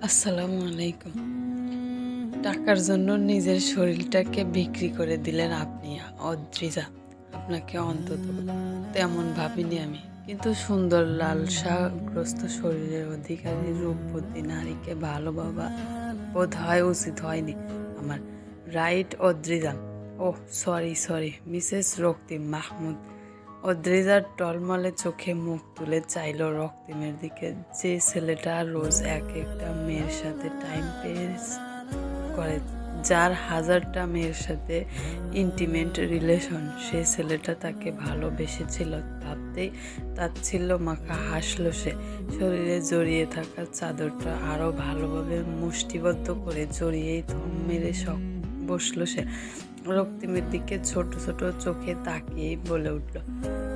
আসসালামু আলাইকুম। টাকার জন্য নিজের শরীরটাকে বিক্রি করে দিলেন আপনি, অদ্রিজা। আপনাকে অন্তত তেমন ভাবিনি আমি। কিন্তু সুন্দর লালসাগ্রস্ত শরীরের অধিকারী রূপবতী নারীকে ভালোবাবা বোধ হয় উচিত হয়নি আমার। Right Adrija? Oh sorry Mrs Raktim Mahmud. অদ্রিজার টলমলে চোখে মুখ তুলে চাইল রক্তিমের দিকে। যে ছেলেটা রোজ এক একটা মেয়ের সাথে টাইম পেস করে, যার হাজারটা মেয়ের সাথে ইন্টিমেট রিলেশন, সে ছেলেটা তাকে ভালোবেসেছিল ভাবতেই তাচ্ছিল্য মাখা হাসল সে। শরীরে জড়িয়ে থাকা চাদরটা আরো ভালোভাবে মুষ্টিবদ্ধ করে জড়িয়েই থম মেরে বসলো সে। রক্তিমের দিকে ছোট ছোট চোখে তাকিয়েই বলে উঠল,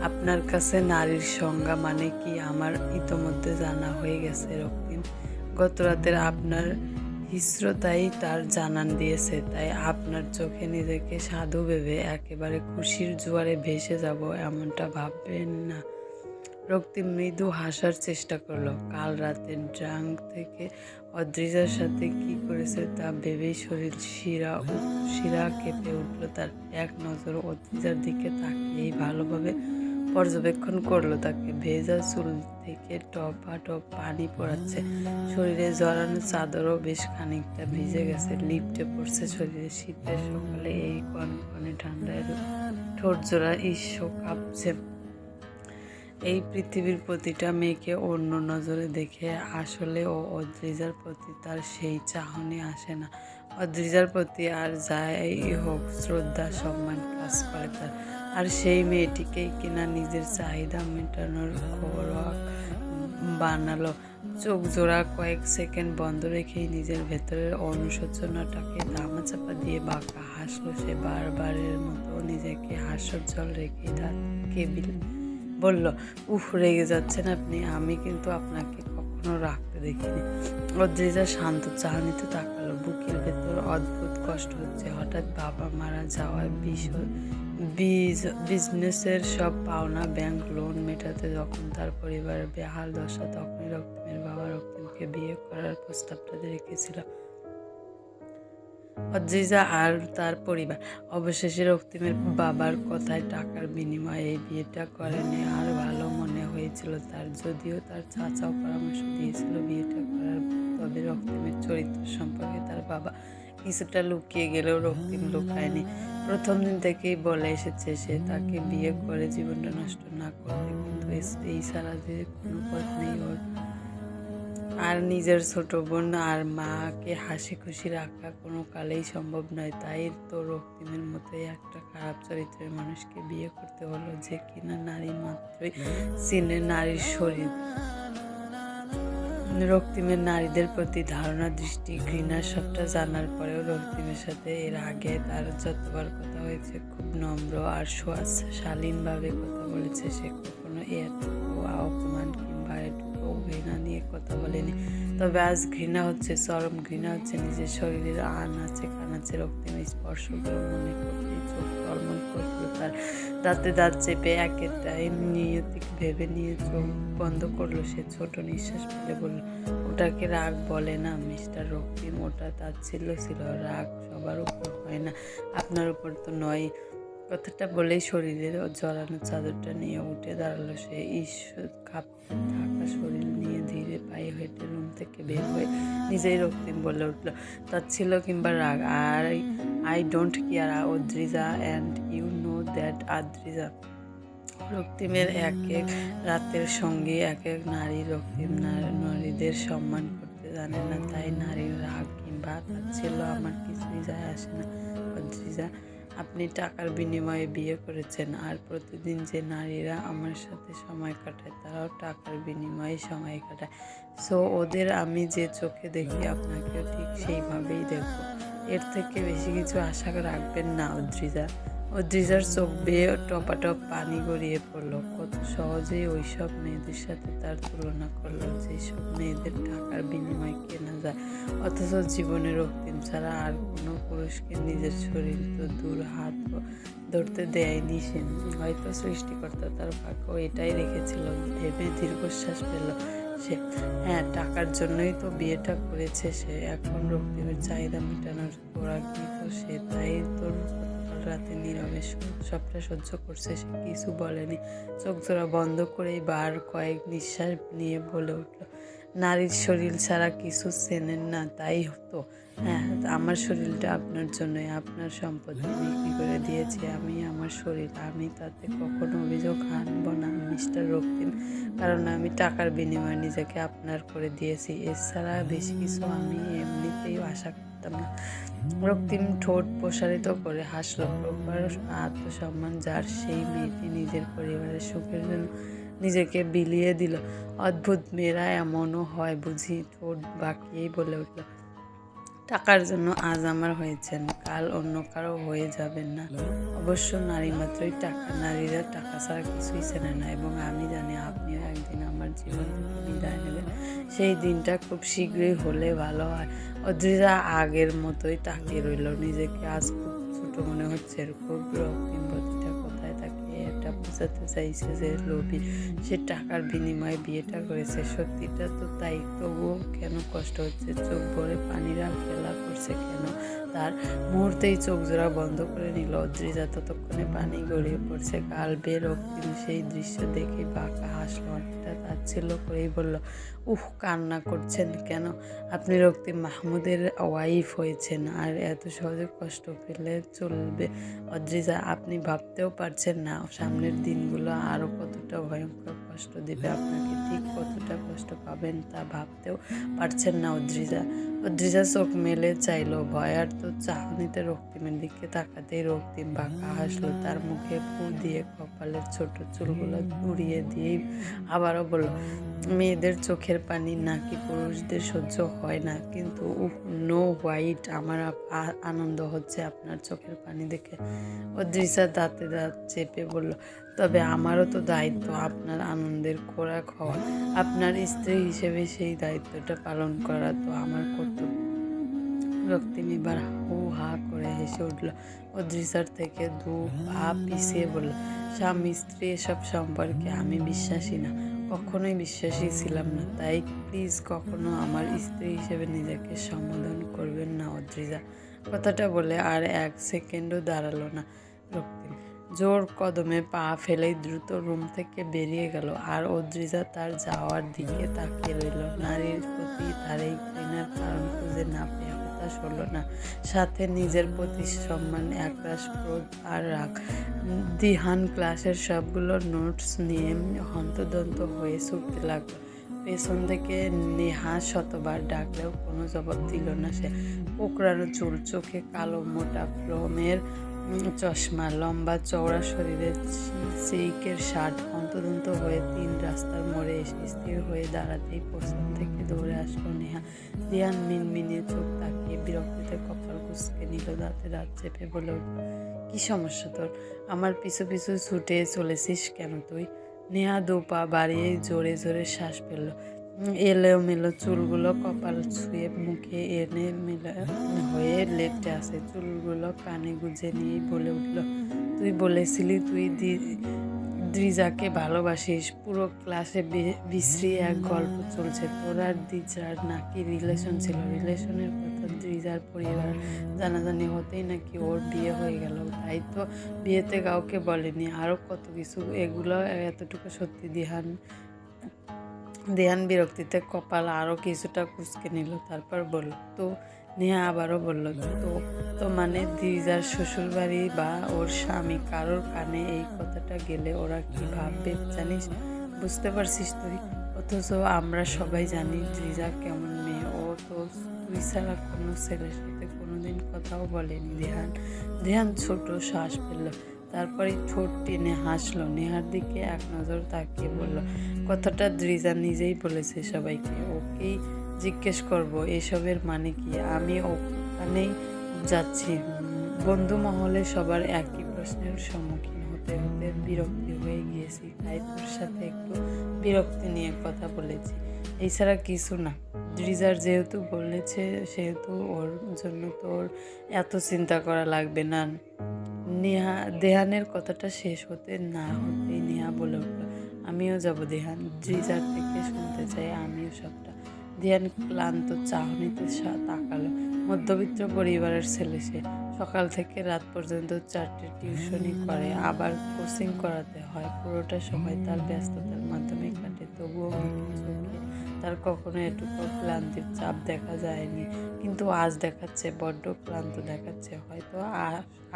আপনার কাছে নারীর সংজ্ঞা মানে কি আমার ইতোমধ্যে জানা হয়ে গেছে রক্তিম। গত রাতের আপনার হিস্রতাই তার জানান দিয়েছে। তাই আপনার চোখে নিজেকে সাধু ভেবে একেবারে খুশির জোয়ারে ভেসে যাব এমনটা ভাববেন না। রক্তিম মৃদু হাসার চেষ্টা করলো। কাল রাতে ড্রাঙ্ক থেকে অদ্রিজার সাথে কি করেছে তা ভেবেই শরীর শিরা কেঁপে উঠল তার। এক নজর অদ্রিজার দিকে তাকিয়েই ভালোভাবে পর্যবেক্ষণ করলো তাকে। ভেজা চুল থেকে টপ পানি পড়াচ্ছে, শরীরে জড়ানো চাদরও বেশ খানিকটা ভিজে গেছে, লিপটে পড়ছে শরীরে। শীতের সকালে এই কনকনে ঠান্ডায় ঠোঁট জোড়া কাঁপছে। এই পৃথিবীর প্রতিটা মেয়েকে অন্য নজরে দেখে আসলে ও অদ্রিজার প্রতি তার সেই চাহনি আসে না। অদ্রিজার প্রতি আর যাই হোক শ্রদ্ধা সম্মান কাজ করে তার। আর সেই মেয়েটিকেই কিনা নিজের চাহিদা মেটানোর খোরাক বানালো। চোখ জোড়া কয়েক সেকেন্ড বন্ধ রেখেই নিজের ভেতরের অনুশোচনাটাকে ধামাচাপা দিয়ে বাঁকা হাসলো সে। বারবারের মতো নিজেকে হাস্যোজ্জ্বল রেখেই তাকে বলল, উফ রেগে যাচ্ছেন আপনি, আমি কিন্তু আপনাকে কখনো রাখতে দেখিনি। অদ্রিজা শান্ত চাহনিতে তাকালো। বুকের ভেতর অদ্ভুত কষ্ট হচ্ছে। হঠাৎ বাবা মারা যাওয়ায় বিজনেসের সব পাওনা ব্যাংক লোন মেটাতে যখন তার পরিবারের বেহাল দশা, তখনই রক্তিমের বাবা রক্তিমকে বিয়ে করার প্রস্তাবটা রেখেছিল অদ্রিজা আর তার পরিবার। অবশেষে রক্তিমের বাবার কথায় টাকার বিনিময়ে এই বিয়েটা করেনি। আর ভালো মনে হয়েছিল তার, যদিও তার চাচাও পরামর্শ দিয়েছিল বিয়েটা করার। তবে রক্তিমের চরিত্র সম্পর্কে তার বাবা কিছুটা লুকিয়ে গেলেও রক্তিম লুকায়নি। প্রথম দিন থেকেই বলে এসেছে সে তাকে বিয়ে করে জীবনটা নষ্ট না করতে, কিন্তু এই ছাড়া যে কোনো পথ নেই ওর। আর নিজের ছোট বোন আর মাকে হাসি খুশি রাখা কোনো কালেই সম্ভব নয়। তাই তো রক্তিমের মতোই একটা খারাপ চরিত্রের মানুষকে বিয়ে করতে হলো, যে কিনা নারী মাত্রই চিনে নারীর শরীর। রক্তিমের নারীদের প্রতি ধারণা, দৃষ্টি, ঘৃণা সবটা জানার পরেও রক্তিমের সাথে এর আগে তার যতবার কথা হয়েছে খুব নম্র আর শালীনভাবে কথা বলেছে সে। কখনো এতটুকু অপমান কিংবা এটুকু ঘৃণা নিয়ে কথা বলেনি। তবে আজ ঘৃণা হচ্ছে, চরম ঘৃণা হচ্ছে। নিজের শরীরের আনাচে কানাচে রক্তিমের স্পর্শগুলো মনে করতেই চোখ টলমল করলো তার। দাঁতে দাঁত চেপে একেটাই নিয়তি ভেবে নিয়ে চোখ বন্ধ করলো সে। ছোট নিঃশ্বাস ফেলে বলল, ওটাকে রাগ বলে না মিস্টার রক্তিম, ওটা তাচ্ছিল্য ছিল। রাগ সবার উপর হয় না, আপনার উপর তো নয়। কথাটা বলেই শরীরের জড়ানো চাদরটা নিয়ে উঠে দাঁড়ালো সে। কাঁপতে থাকা শরীর নিয়ে ধীরে পায়ে হেঁটে রুম থেকে বের হয়ে নিজেই রক্তিম বলে উঠল, তাচ্ছিল্য কিংবা রাগ, I don't care Adrija, and you know that Adrija. রক্তিমের এক এক রাতের সঙ্গে এক এক নারী। রক্তিম নারীদের সম্মান করতে জানে না, তাই নারীর রাগ কিংবা তাচ্ছিল্য আমার কিছুই যায় আসে না। অদ্রিজা, আপনি টাকার বিনিময়ে বিয়ে করেছেন, আর প্রতিদিন যে নারীরা আমার সাথে সময় কাটায় তারাও টাকার বিনিময়ে সময় কাটায়। সো ওদের আমি যে চোখে দেখি আপনাকেও ঠিক সেইভাবেই দেখব। এর থেকে বেশি কিছু আশা রাখবেন না অদ্রিজা। অদ্রিজার চোখ বেয়ে টপাটপ পানি গড়িয়ে পড়লো। কত সহজেই ওইসব মেয়েদের সাথে তার তুলনা করলো, যেসব মেয়েদের টাকার বিনিময়ে কেনা যায়। অথচ জীবনে রক্তিম ছাড়া আর কোনো পুরুষকে নিজের শরীর তো দূর হাত ধরতে দেয়নি সে। হয়তো সৃষ্টিকর্তা তার ভাগ্য এটাই রেখেছিল ভেবে দীর্ঘশ্বাস পেল। সে। হ্যাঁ, টাকার জন্যই তো বিয়েটা করেছে সে। এখন রক্তিমের চাহিদা মেটানোর তোরা কি তো সে, তাই তোর গতকাল রাতে নীরবে সবটা সহ্য করছে, সে কিছু বলেনি। চোখ জোড়া বন্ধ করেই বার কয়েক নিঃশ্বাস নিয়ে বলে উঠল, নারীর শরীর ছাড়া কিছু চেনেন না তাই তো। হ্যাঁ, আমার শরীরটা আপনার জন্যই, আপনার সম্পত্তি বিক্রি করে দিয়েছি আমি আমার শরীর। আমি তাতে কখনো অভিযোগ আনবো না মিস্টার রক্তিম, কারণ আমি টাকার বিনিময়ে নিজেকে আপনার করে দিয়েছি। এছাড়া বেশি কিছু আমি এমনিতেই আশা করতাম না। রক্তিম ঠোঁট প্রসারিত করে হাসল। প্রপার আত্মসম্মান যার সেই মেয়েটি নিজের পরিবারের সুখের জন্য নিজেকে বিলিয়ে দিল। অদ্ভুত, মেয়েরা এমনও হয় বুঝি। ঠোঁট বাঁকিয়েই বলে উঠল, টাকার জন্য আজ আমার হয়েছেন, কাল অন্য কারো হয়ে যাবেন না। অবশ্য নারী মাত্রই টাকা, নারীরা টাকা ছাড়া কিছুই চেনে না, এবং আমি জানি আপনিও একদিন আমার জীবন থেকে বিদায় নেবেন। সেই দিনটা খুব শীঘ্রই হলে ভালো হয়। অদ্রিজা আগের মতোই তাকিয়ে রইল। নিজেকে আজ খুব ছোট মনে হচ্ছে। খুব রক্তিম প্রতিটা কথায় তাকে এটা বোঝাতে চাইছে যে লোভী, সে টাকার বিনিময়ে বিয়েটা করেছে। সত্যিটা তো তাই, তবুও কেন কষ্ট হচ্ছে? চোখ ভরে পানিরা খেলা করছে কেন তার? মুহূর্তেই চোখ জোড়া বন্ধ করে নিল অদ্রিজা। ততক্ষণে পানি গড়িয়ে পড়ছে গাল বেয়ে। রক্তিম সেই দৃশ্য দেখে বাঁকা হাসলো, অনেকটা তাচ্ছিল্য করেই বলল, উহ, কান্না করছেন কেন? আপনি রক্তিম মাহমুদের ওয়াইফ হয়েছেন, আর এত সহজে কষ্ট পেলে চলবে? অদ্রিজা, আপনি ভাবতেও পারছেন না সামনের দিনগুলো আরও কতটা ভয়ঙ্কর কষ্ট দেবে আপনাকে। ঠিক কতটা কষ্ট পাবেন তা ভাবতেও পারছেন না অদ্রিজা। অদ্রিজা চোখ মেলে চাইল ভয়ার্ত চাহনিতে রক্তিমের দিকে। তাকাতেই রক্তিম বাঁকা হাসলো। তার মুখে ফু দিয়ে কপালের ছোট চুলগুলো উড়িয়ে দিয়েই আবারও বলল, মেয়েদের চোখের পানি নাকি পুরুষদের সহ্য হয় না? কিন্তু নো হোয়াইট, আমার আনন্দ হচ্ছে আপনার চোখের পানি দেখে। অদ্রিজা দাঁতে দাঁত চেপে বলল, তবে আমারও তো দায়িত্ব আপনার আনন্দের খোরাক হওয়া। আপনার স্ত্রী হিসেবে সেই দায়িত্বটা পালন করা তো আমার কর্তব্য। রক্তিম এবার হু হা করে হেসে উঠল। অদ্রিজার থেকে দু পা পিছিয়ে বলল, স্বামী স্ত্রী এসব সম্পর্কে আমি বিশ্বাসী না, কখনোই বিশ্বাসী ছিলাম না। তাই প্লিজ কখনো আমার স্ত্রী হিসেবে নিজেকে সম্বোধন করবেন না অদ্রিজা। কথাটা বলে আর এক সেকেন্ডও দাঁড়ালো না রক্তিম। জোর কদমে পা ফেলেই দ্রুত রুম থেকে বেরিয়ে গেল। আর অদ্রিজা তার যাওয়ার দিকে তাকিয়ে রইল। নারীর প্রতি তার এই ঘৃণার কারণ খুঁজে না পেয়ে হতাশ হলো না, সাথে নিজের প্রতি সম্মান, একরাশ ক্রোধ আর রাগ। দিহান ক্লাসের সবগুলো নোটস নিয়ে হন্তদন্ত হয়ে ছুটতে লাগলো। পেছন থেকে নেহা শতবার ডাকলেও কোনো জবাব দিল না সে। কোকড়ানো চুল, চোখে কালো মোটা ফ্লোমের চশমা, লম্বা চওড়া শরীরে সিল্কের শার্ট। হন্তদন্ত হয়ে তিন রাস্তার মোড়ে এসে স্থির হয়ে দাঁড়াতেই পেছন থেকে দৌড়ে আসলো নেহা। দিয়ান মিনমিনিয়ে চোখ তাকিয়ে বিরক্তিতে কপাল কুঁচকে নিল, দাঁতে দাঁত চেপে বলে উঠল, কি সমস্যা তোর? আমার পিছু পিছু ছুটে চলেছিস কেন তুই? নেহা দু পা বাড়িয়ে জোরে জোরে শ্বাস ফেলল। এলোমেলো চুলগুলো কপাল ছুঁয়ে মুখে এনে মেলা হয়ে লেটে আসে। চুলগুলো কানে গুঁজে নিয়েই বলে উঠল, তুই বলেছিলি তুই দ্রিজাকে ভালোবাসিস। পুরো ক্লাসে বিশ্রী এক গল্প চলছে, তোর আর দ্রিজার নাকি রিলেশন ছিল। রিলেশনের কথা দ্রিজার পরিবার জানাজানি হতেই নাকি ওর বিয়ে হয়ে গেল। তাই তো বিয়েতে কাউকে বলেনি, আরও কত কিছু। এগুলো এতটুকু সত্যি? দেহান বিরক্তিতে কপাল আরও কিছুটা কুঁচকে নিল। তারপর বলল, তো? নেহা আবারও বলল, তো? তো মানে দ্রিজার শ্বশুরবাড়ি বা ওর স্বামী কারোর কানে এই কথাটা গেলে ওরা কি ভাববে জানিস? বুঝতে পারছিস তুই? অথচ আমরা সবাই জানি দ্রিজা কেমন মেয়ে। ও তো তুই ছাড়া কোনো ছেলের সাথে কোনোদিন কথাও বলেনি। দেহান ছোট শ্বাস ফেলল, তারপরে ঠোঁট টেনে হাসলো। নেহার দিকে এক নজর তাকিয়ে বলল, কথাটা দ্রিজা নিজেই বলেছে সবাইকে। ওকেই জিজ্ঞেস করব এসবের মানে কি? আমি ওখানেই যাচ্ছি। বন্ধু মহলে সবার একই প্রশ্নের সম্মুখীন হতে হতে বিরক্তি হয়ে গিয়েছি, তাই তোর সাথে একটু বিরক্তি নিয়ে কথা বলেছি, এছাড়া কিছু না। দ্রিজার যেহেতু বলেছে সেহেতু ওর জন্য তোর এত চিন্তা করা লাগবে না। দেহানের কথাটা শেষ হতে না হতেই নেহা বলে উঠল, আমিও যাব দিহান, ড্রিজার থেকে শুনতে চাই আমিও সবটা। দিহান ক্লান্ত চাহনিতে তাকালো। মধ্যবিত্ত পরিবারের ছেলে সে। সকাল থেকে রাত পর্যন্ত 4টে টিউশনি করে, আবার কোচিং করাতে হয়। পুরোটা সময় তার ব্যস্ততার মাধ্যমে কাটে, তবুও মুখে চোখে তার কখনো এটুকু ক্লান্তির চাপ দেখা যায়নি। কিন্তু আজ দেখাচ্ছে, বড্ড ক্লান্ত দেখাচ্ছে। হয়তো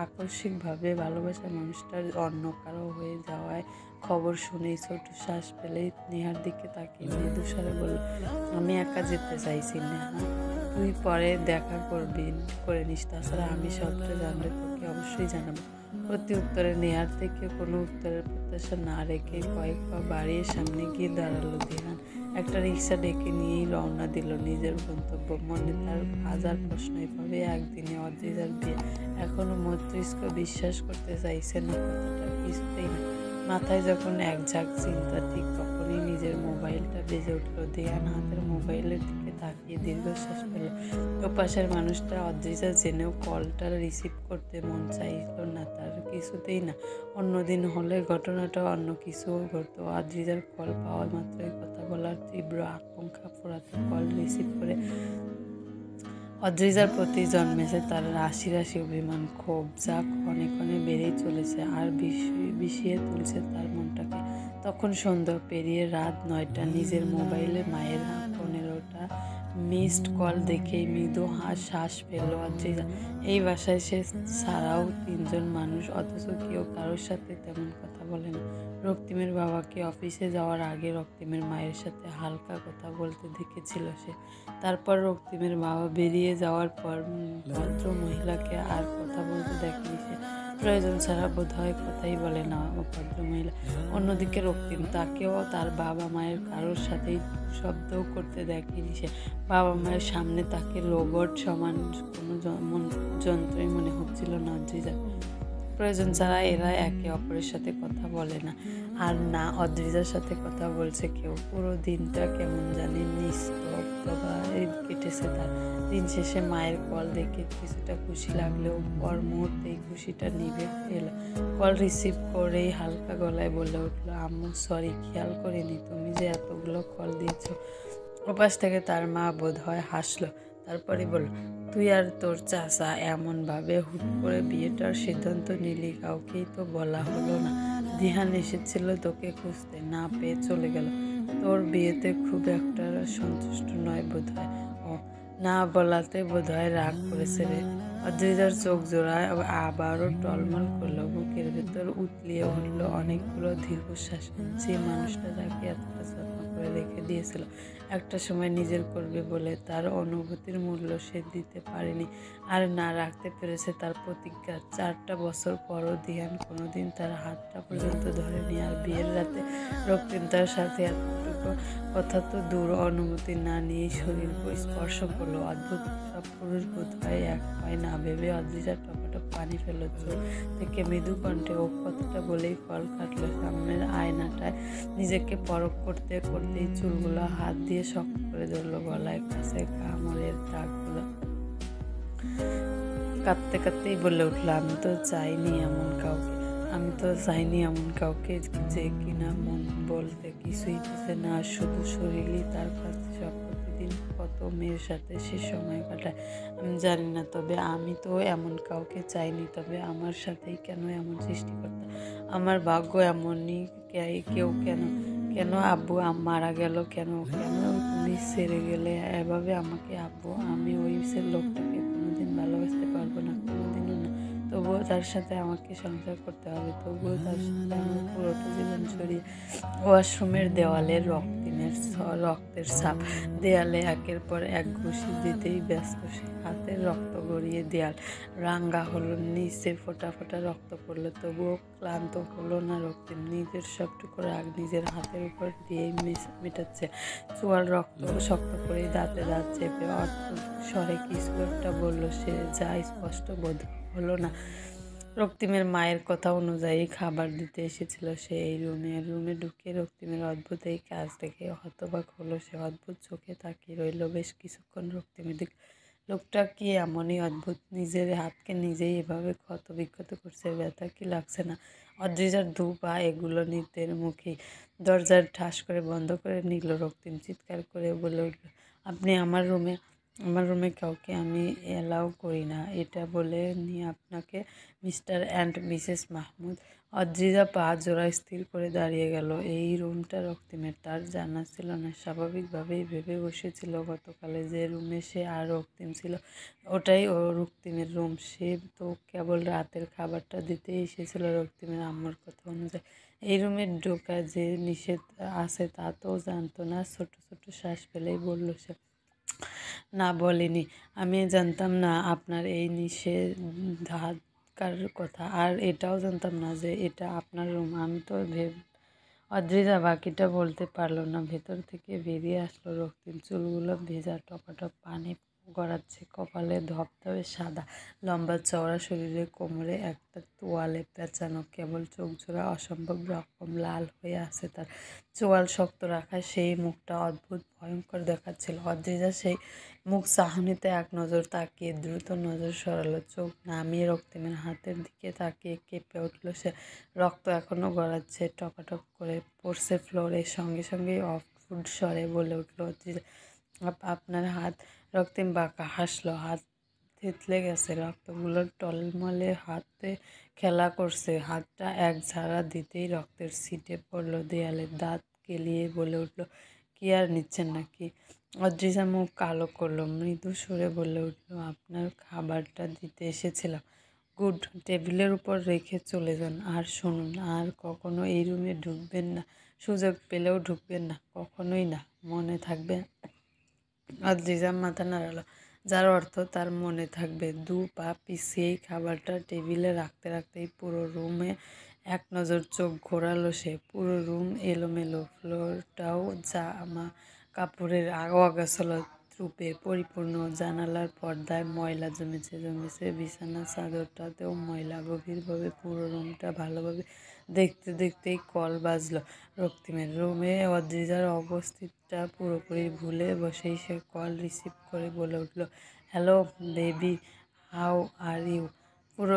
আকস্মিকভাবে ভালোবাসার মানুষটার অন্য কারো হয়ে যাওয়ায় খবর শুনেই ছোট শ্বাস পেলেই নেহার দিকে তাকিয়ে মৃদু স্বরে বলল, আমি একা যেতে চাইছি নেহা, তুই পরে দেখা করে নিস। তাছাড়া আমি সবটা জানলে তোকে অবশ্যই জানাবো। প্রতি উত্তরে নেহার থেকে কোনো উত্তরের প্রত্যাশা না রেখে কয়েক পা বাড়িয়ে সামনে গিয়ে দাঁড়ালো দিহান। একটা রিক্সা ডেকে নিয়েই রওনা দিল নিজের গন্তব্য। মনে তার হাজার প্রশ্ন। এভাবে একদিনে অদ্রিজার বিয়ে। এখনো মস্তিষ্ক বিশ্বাস করতে চাইছে না কথাটা, কিছুতেই না। মাথায় যখন এক ঝাঁক চিন্তা, ঠিক তখনই নিজের মোবাইলটা বেজে উঠল। দিহান হাতের মোবাইলের দিকে তাকিয়ে দীর্ঘশ্বাস পেল। ওপাশের মানুষটা অদ্রিজা জেনেও কলটা রিসিভ করতে মন চাইল না তার, কিছুতেই না। অন্যদিন হলে ঘটনাটা অন্য কিছুও ঘটতো। অদ্রিজার কল পাওয়া মাত্রই কথা বলার তীব্র আকাঙ্ক্ষা ফোরাতে কল রিসিভ করে অদ্রিজার প্রতি জন্মেছে তার রাশি রাশি অভিমান, ক্ষোভ, যা ক্ষণে ক্ষণে বেড়েই চলেছে আর বিষিয়ে তুলছে তার মনটাকে। তখন সন্ধ্যা পেরিয়ে রাত 9টা। নিজের মোবাইলে মায়ের 15টা মিসড কল দেখেই মৃদু শ্বাস ফেলল অদ্রিজা। এই বাসায় সে ছাড়াও 3জন মানুষ, অথচ কেউ কারোর সাথে তেমন কথা বলে না। রক্তিমের বাবাকে অফিসে যাওয়ার আগে রক্তিমের মায়ের সাথে হালকা কথা বলতে দেখেছিল সে। তারপর রক্তিমের বাবা বেরিয়ে যাওয়ার পর ভদ্র মহিলাকে আর কথা বলতে দেখেনি সে। প্রয়োজন ছাড়া বোধহয় কথাই বলে না ভদ্র মহিলা। অন্যদিকে রক্তিম, তাকেও তার বাবা মায়ের কারোর সাথেই শব্দও করতে দেখেনি সে। বাবা মায়ের সামনে তাকে রোবট সমান কোনো যন্ত্রই মনে হচ্ছিল না অদ্রিজা। প্রয়োজন ছাড়া এরা একে অপরের সাথে কথা বলে না, আর না অদ্রিজার সাথে কথা বলছে কেউ। পুরো দিনটা কেমন জানি নিস্তব্ধভাবে কেটেছে তার। দিন শেষে মায়ের কল দেখে কিছুটা খুশি লাগলেও পর মুহূর্তেই খুশিটা নিভে এলো। কল রিসিভ করেই হালকা গলায় বলে উঠলো, আম্মু সরি, খেয়াল করিনি তুমি যে এতগুলো কল দিয়েছো। ওপাশ থেকে তার মা বোধহয় হাসলো, তারপরে বলল, তুই আর তোর চাচা এমনভাবে হুট করে বিয়েটার সিদ্ধান্ত নিলি, কাউকেই তো বলা হলো না। দিহান এসেছিল তোকে খুঁজতে, না পেয়ে চলে গেল। তোর বিয়েতে খুব একটা সন্তুষ্ট নয় বোধহয়। ও, না বলাতে বোধহয় রাগ করেছে রে। অদ্রিজার চোখ জোড়ায় আবারও টলমল করলো, বুকের ভেতর উতলিয়ে উঠল অনেকগুলো দীর্ঘশ্বাস। যে মানুষটা তাকে এতটা যত্ন করে রেখে দিয়েছিল, একটা সময় নিজের করবে বলে তার অনুভূতির মূল্য সে দিতে পারেনি, আর না রাখতে পেরেছে তার প্রতিজ্ঞা। 4টা বছর পরও দিহান কোনোদিন তার হাতটা পর্যন্ত ধরেনি। আর বিয়ের রাতে রক্তিম তার সাথে এতটুকু কথা তো দূর, অনুমতি না নিয়েই শরীর স্পর্শ করলো। অদ্ভুত, সব পুরুষ বোধ হয় এক হয় না ভেবে অদ্রিজা টপাটপ পানি ফেলল চোখ থেকে। মৃদু কণ্ঠে ও কথাটা বলেই কল কাটলো। সামনের আয়নাটায় নিজেকে পরখ করতে করতেই চুলগুলো হাত দিয়ে শক্ত করে ধরলো, গলায় কাছে কামড়ের দাগগুলো। কাঁদতে কাঁদতেই বলে উঠলো, আমি তো চাইনি এমন কাউকে যে কিনা মন বলতে কিছুই দিতে না, শুধু শরীরই তার কাছে সব। প্রতিদিন কত মেয়ের সাথে সে সময় কাটায় আমি জানি না, তবে আমি তো এমন কাউকে চাইনি। তবে আমার সাথেই কেন এমন সৃষ্টিকর্তা? আমার ভাগ্য এমনই। কেউ কেন কেন আব্বু মারা গেল? কেন কেন তুমি ছেড়ে গেলে এভাবে আমাকে? আব্বু, আমি ওই লোকটাকে কোনোদিন ভালোবাসতে পারবো না, কোনোদিনও না। তবুও তার সাথে আমাকে সংসার করতে হবে, তবুও তার সাথে আমার পুরোটা জীবন ছড়িয়ে। ওয়াশরুমের দেওয়ালে রক্তের ছাপ। দেয়ালে একের পর এক ঘুষি দিতেই ব্যস্ত সে। হাতের রক্ত গড়িয়ে দেয়াল রাঙ্গা হলো, নিচে ফোঁটা ফোঁটা রক্ত পড়লো, তবুও ক্লান্ত হলো না রক্তিম। নিজের সবটুকু রাগ নিজের হাতের উপর দিয়েই মেটাচ্ছে। চোয়াল রক্ত শক্ত করে দাঁতে দাঁত চেপে অদ্ভুত স্বরে কিছু একটা বলল সে, যা স্পষ্ট বোধ হলো না। রক্তিমের মায়ের কথা অনুযায়ী খাবার দিতে এসেছিল সে এই রুমে ঢুকে রক্তিমের অদ্ভুত এই কাজ দেখে হতবাক হলো সে। অদ্ভুত চোখে তাকিয়ে রইল বেশ কিছুক্ষণ রক্তিমের দিক। লোকটা কি এমনই অদ্ভুত? নিজের হাতকে নিজেই এভাবে ক্ষত বিক্ষত করছে, ব্যথা কি লাগছে না? অদ্রিজার দু পা এগুলো নিতে মুখে দরজার ঠাস করে বন্ধ করে নিল। রক্তিম চিৎকার করে বলে উঠল, আপনি আমার রুমে কাউকে আমি অ্যালাউ করি না। এটা বলে নি আপনাকে mister and Mrs Mahmud. Adrija পা জোড়া স্থির করে দাঁড়িয়ে গেল। এই রুমটা রক্তিমের, তার জানা ছিল না। স্বাভাবিকভাবেই ভেবে বসেছিল গতকালে যে রুমে সে আর রক্তিম ছিল ওটাই রক্তিমের রুম। সে তো কেবল রাতের খাবারটা দিতে এসেছিল রক্তিমের আম্মুর কথা অনুযায়ী। এই রুমে ঢোকা যে নিষেধ আছে তা তো জানতো না। ছোট ছোট শ্বাস ফেলেই বলল সে, না বলিনি, আমি জানতাম না আপনার এই নিষেধাজ্ঞার কথা, আর এটাও জানতাম না যে এটা আপনার রুম। আমি তো অদ্রিজা বাকিটা বলতে পারলো না। ভেতর থেকে বেরিয়ে আসলো রক্তিম। চুলগুলো ভেজা, টপাটপ পানি গড়াচ্ছে কপালে, ধবধবে সাদা, লম্বা চওড়া শরীরে, কোমরে একটা তোয়ালে পেঁচানো, কেবল চোখজোড়া অসম্ভব রকম লাল হয়ে আছে তার। চোয়াল শক্ত রাখা সেই মুখটা অদ্ভুত ভয়ঙ্কর দেখাচ্ছিল। অদ্রিজা সেই মুখ চাহনিতে এক নজর তাকিয়ে দ্রুত নজর সরালো। চোখ নামিয়ে রক্তিমের হাতের দিকে তাকিয়ে কেঁপে উঠল সে। রক্ত এখনো গড়াচ্ছে, টপাটপ করে পড়ছে ফ্লোরে। সঙ্গে সঙ্গেই অদ্ভুত স্বরে বলে উঠল, অদ্রিজা আপনার হাত। রক্তিম বাঁকা হাসলো। হাত থেতলে গেছে, রক্তগুলো টলমলে হাতে খেলা করছে। হাতটা এক ঝাড়া দিতেই রক্তের ছিটে পড়ল দেয়ালে। দাঁত কেলিয়ে বলে উঠল, কি আর নিচ্ছেন নাকি? অদ্রিজা মুখ কালো করলো, মৃদু সুরে বলে উঠল, আপনার খাবারটা দিতে এসেছিলাম। গুড, টেবিলের উপর রেখে চলে যান। আর শুনুন, আর কখনো এই রুমে ঢুকবেন না। সুযোগ পেলেও ঢুকবেন না, কখনোই না, মনে থাকবে? অদ্রিজা মাথা নাড়ালো, যার অর্থ তার মনে থাকবে। দু পা পিছিয়েই খাবারটা টেবিলে রাখতে রাখতেই পুরো রুমে এক নজর চোখ ঘোরালো সে। পুরো রুম এলোমেলো, ফ্লোরটাও জামা কাপড়ের অগাছালো স্তূপে পরিপূর্ণ। জানালার পর্দায় ময়লা জমেছে, বিছানার চাদরটাতেও ময়লা গভীরভাবে। পুরো রুমটা ভালোভাবে দেখতে দেখতেই কল বাজলো রক্তিমের রুমে। অদ্রিজার অবস্থিতটা পুরোপুরি ভুলে বসেই সে কল রিসিভ করে বলে উঠল, hello baby, how are you. পুরো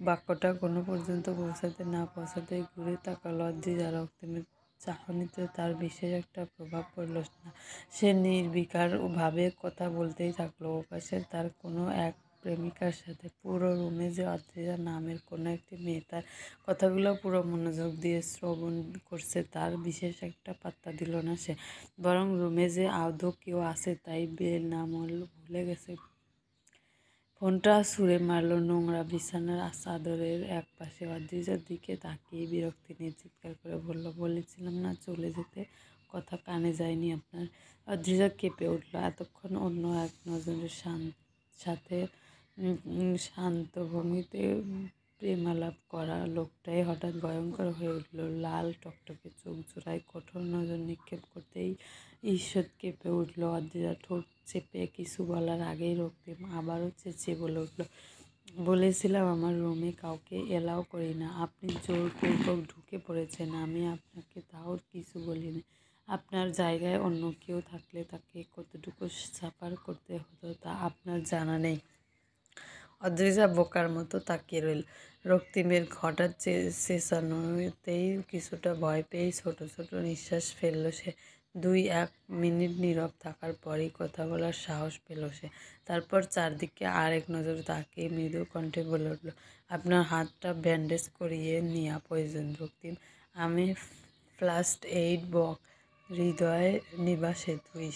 বাক্যটা কোনো পর্যন্ত পৌঁছাতে না পৌঁছাতেই ঘুরে তাকালো অদ্রিজা। রক্তিমের চাহনিতে তার বিশেষ একটা প্রভাব পড়ল না। সে নির্বিকার ভাবে কথা বলতেই থাকলো ওপাশে তার কোনো এক প্রেমিকার সাথে। পুরো রুমে যে অদ্রিজা নামের কোনো একটি মেয়ে তার কথাগুলো পুরো মনোযোগ দিয়ে শ্রবণ করছে, তার বিশেষ একটা পাত্তা দিল না সে। বরং রুমে যে আদৌ কেউ আছে তাই বেনামূল ভুলে গেছে। ফোনটা ছুঁড়ে মারল নোংরা বিছানার চাদরের এক পাশে। অদ্রিজার দিকে তাকিয়ে বিরক্তি নিয়ে চিৎকার করে বলল, বলেছিলাম না চলে যেতে? কথা কানে যায়নি আপনার? অদ্রিজা কেঁপে উঠল। এতক্ষণ অন্য এক নজরের সাথে শান্ত ভঙ্গিতে প্রেমালাপ করা লোকটাই হঠাৎ ভয়ঙ্কর হয়ে উঠল। লাল টকটকে চোখ জোড়ায় কঠোর নজর নিক্ষেপ করতেই ঈষৎ কেঁপে উঠল অদ্রিজা। ঠোঁট চেপে কিছু বলার আগেই রক্তিম আবারও চেঁচিয়ে বলে উঠল, বলেছিলাম আমার রুমে কাউকে এলাও করি না। আপনি জোরপূর্বক ঢুকে পড়েছেন, আমি আপনাকে তাও কিছু বলিনি। আপনার জায়গায় অন্য কেউ থাকলে তাকে কতটুকু সাফার করতে হতো তা আপনার জানা নেই। অদ্রিজা বোকার মতো তাকিয়ে রইল। রক্তিমের হঠাৎ চেঁচানোতেই কিছুটা ভয় পেয়ে ছোট ছোট নিঃশ্বাস ফেলল সে। 2-1 মিনিট নীরব থাকার পরই কথা বলার সাহস পেল সে। তারপর চারদিকে আরেক নজর তাকিয়ে মৃদু কণ্ঠে বলে উঠল, আপনার হাতটা ব্যান্ডেজ করিয়ে নেওয়া প্রয়োজন রক্তিম। আমি ফার্স্ট এইড বক্স, হৃদয় নিবাসে তুই।